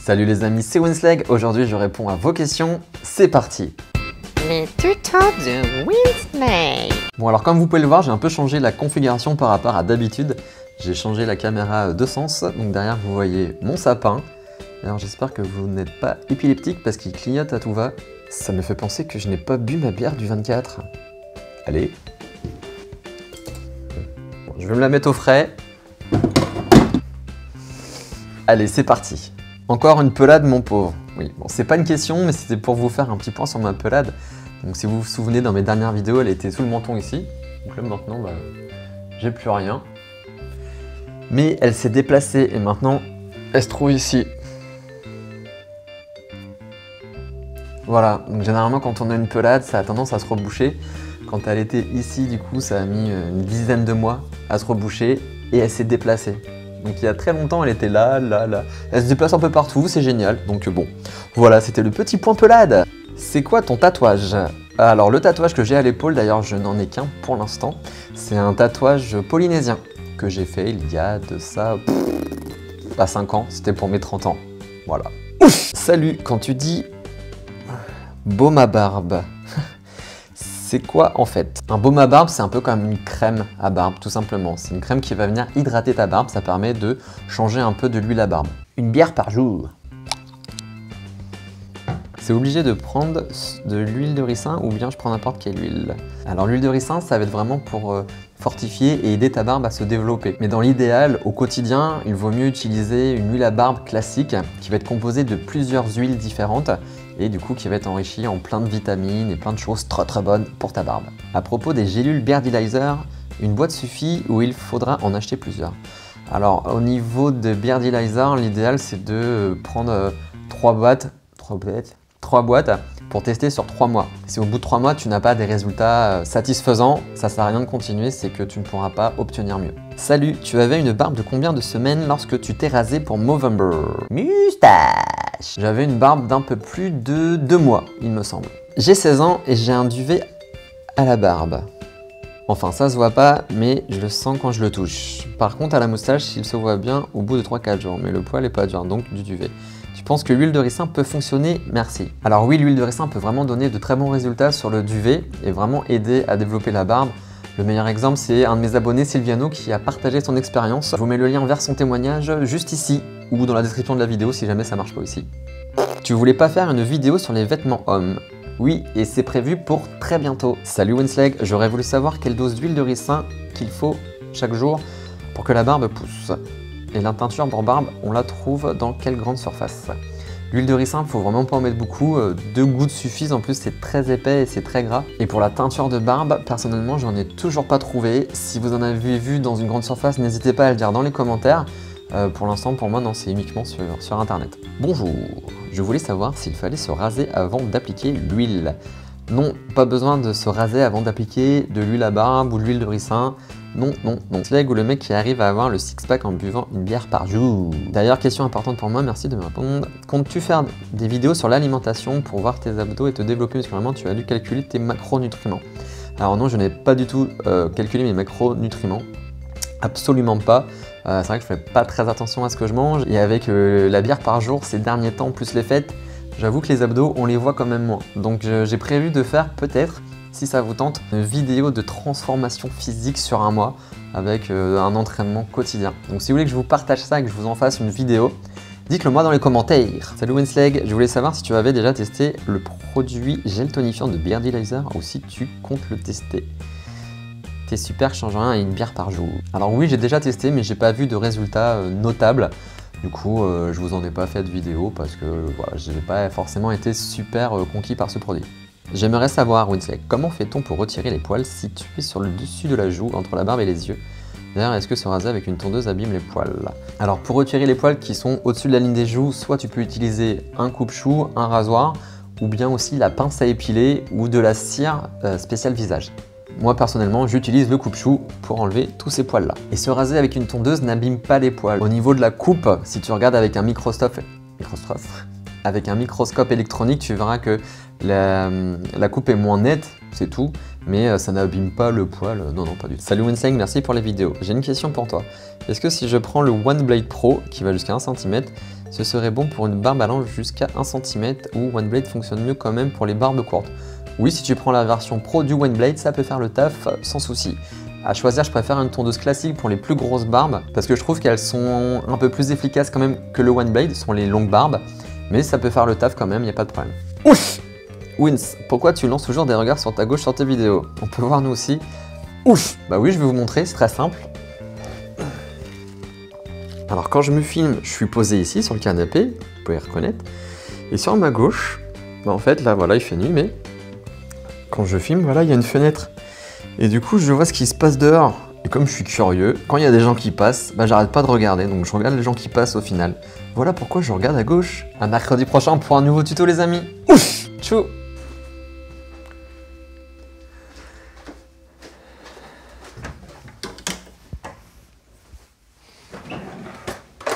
Salut les amis, c'est Winslag. Aujourd'hui je réponds à vos questions, c'est parti. Les tutos de Winslag. Bon alors comme vous pouvez le voir, j'ai un peu changé la configuration par rapport à d'habitude. J'ai changé la caméra de sens, donc derrière vous voyez mon sapin. Alors j'espère que vous n'êtes pas épileptique parce qu'il clignote à tout va. Ça me fait penser que je n'ai pas bu ma bière du 24. Allez. Bon, je vais me la mettre au frais. Allez, c'est parti. Encore une pelade, mon pauvre. Oui, bon, c'est pas une question, mais c'était pour vous faire un petit point sur ma pelade. Donc si vous vous souvenez, dans mes dernières vidéos, elle était sous le menton ici. Donc là, maintenant, j'ai plus rien. Mais elle s'est déplacée et maintenant, elle se trouve ici. Voilà, donc généralement, quand on a une pelade, ça a tendance à se reboucher. Quand elle était ici, du coup, ça a mis une dizaine de mois à se reboucher et elle s'est déplacée. Donc il y a très longtemps, elle était là. Elle se déplace un peu partout, c'est génial. Donc bon, voilà, c'était le petit point pelade. C'est quoi ton tatouage? Alors le tatouage que j'ai à l'épaule, d'ailleurs je n'en ai qu'un pour l'instant, c'est un tatouage polynésien que j'ai fait il y a de ça, pas 5 ans, c'était pour mes 30 ans. Voilà. Salut, quand tu dis baume à barbe, c'est quoi en fait? Un baume à barbe, c'est un peu comme une crème à barbe, tout simplement. C'est une crème qui va venir hydrater ta barbe, ça permet de changer un peu de l'huile à barbe. Une bière par jour. C'est obligé de prendre de l'huile de ricin ou bien je prends n'importe quelle huile? Alors l'huile de ricin, ça va être vraiment pour fortifier et aider ta barbe à se développer. Mais dans l'idéal, au quotidien, il vaut mieux utiliser une huile à barbe classique qui va être composée de plusieurs huiles différentes et du coup qui va être enrichie en plein de vitamines et plein de choses très bonnes pour ta barbe. À propos des gélules Beardylizer, une boîte suffit ou il faudra en acheter plusieurs? Alors au niveau de Beardylizer, l'idéal c'est de prendre 3 boîtes pour tester sur 3 mois. Si au bout de 3 mois tu n'as pas des résultats satisfaisants, ça sert à rien de continuer, c'est que tu ne pourras pas obtenir mieux. Salut, tu avais une barbe de combien de semaines lorsque tu t'es rasé pour Movember? Moustache. J'avais une barbe d'un peu plus de 2 mois, il me semble. J'ai 16 ans et j'ai un duvet à la barbe. Enfin, ça se voit pas, mais je le sens quand je le touche. Par contre, à la moustache, il se voit bien au bout de 3-4 jours, mais le poil est pas dur, donc du duvet. Tu penses que l'huile de ricin peut fonctionner? Merci. Alors oui, l'huile de ricin peut vraiment donner de très bons résultats sur le duvet et vraiment aider à développer la barbe. Le meilleur exemple, c'est un de mes abonnés, Sylviano, qui a partagé son expérience. Je vous mets le lien vers son témoignage juste ici ou dans la description de la vidéo si jamais ça marche pas ici. Tu voulais pas faire une vidéo sur les vêtements hommes? Oui, et c'est prévu pour très bientôt. Salut Winslag, j'aurais voulu savoir quelle dose d'huile de ricin qu'il faut chaque jour pour que la barbe pousse. Et la teinture pour barbe, on la trouve dans quelle grande surface? L'huile de ricin, faut vraiment pas en mettre beaucoup, 2 gouttes suffisent, en plus c'est très épais et c'est très gras. Et pour la teinture de barbe, personnellement j'en ai toujours pas trouvé. Si vous en avez vu dans une grande surface, n'hésitez pas à le dire dans les commentaires. Pour l'instant, pour moi, non, c'est uniquement sur internet. Bonjour, je voulais savoir s'il fallait se raser avant d'appliquer l'huile. Non, pas besoin de se raser avant d'appliquer de l'huile à barbe ou de l'huile de ricin. Non. Slag ou le mec qui arrive à avoir le six-pack en buvant une bière par jour. D'ailleurs, question importante pour moi, merci de me répondre. Comptes-tu faire des vidéos sur l'alimentation pour voir tes abdos et te développer musculairement? Tu as dû calculer tes macronutriments. Alors non, je n'ai pas du tout calculé mes macronutriments. Absolument pas. C'est vrai que je fais pas très attention à ce que je mange. Et avec la bière par jour ces derniers temps, plus les fêtes, j'avoue que les abdos, on les voit quand même moins. Donc j'ai prévu de faire peut-être, si ça vous tente, une vidéo de transformation physique sur un mois avec un entraînement quotidien. Donc si vous voulez que je vous partage ça et que je vous en fasse une vidéo, dites-le moi dans les commentaires. Salut Winslag, je voulais savoir si tu avais déjà testé le produit gel tonifiant de Beardylizer ou si tu comptes le tester. T'es super, change rien à une bière par jour. Alors oui, j'ai déjà testé, mais j'ai pas vu de résultats notables. Du coup, je vous en ai pas fait de vidéo parce que voilà, j'ai pas forcément été super conquis par ce produit. J'aimerais savoir, Winslag, comment fait-on pour retirer les poils situés sur le dessus de la joue, entre la barbe et les yeux? D'ailleurs, est-ce que se raser avec une tondeuse abîme les poils? Alors, pour retirer les poils qui sont au-dessus de la ligne des joues, soit tu peux utiliser un coupe-chou, un rasoir, ou bien aussi la pince à épiler ou de la cire spéciale visage. Moi personnellement, j'utilise le coupe-chou pour enlever tous ces poils là. Et se raser avec une tondeuse n'abîme pas les poils. Au niveau de la coupe, si tu regardes avec un microscope électronique, tu verras que la coupe est moins nette, c'est tout, mais ça n'abîme pas le poil, non, pas du tout. Salut Winslag, merci pour les vidéos. J'ai une question pour toi. Est-ce que si je prends le One Blade Pro, qui va jusqu'à 1 cm, Ce serait bon pour une barbe allant jusqu'à 1 cm ou OneBlade fonctionne mieux quand même pour les barbes courtes. Oui, si tu prends la version pro du OneBlade, ça peut faire le taf sans souci. À choisir, je préfère une tondeuse classique pour les plus grosses barbes parce que je trouve qu'elles sont un peu plus efficaces quand même que le OneBlade, ce sont les longues barbes, mais ça peut faire le taf quand même, il n'y a pas de problème. Ouf! Wins, pourquoi tu lances toujours des regards sur ta gauche sur tes vidéos? On peut voir nous aussi. Ouf! Bah oui, je vais vous montrer, c'est très simple. Alors quand je me filme, je suis posé ici sur le canapé, vous pouvez reconnaître, et sur ma gauche, bah en fait là voilà il fait nuit, mais quand je filme, voilà il y a une fenêtre. Et du coup, je vois ce qui se passe dehors. Et comme je suis curieux, quand il y a des gens qui passent, bah j'arrête pas de regarder, donc je regarde les gens qui passent au final. Voilà pourquoi je regarde à gauche. À mercredi prochain pour un nouveau tuto les amis. Ouf! Tchou!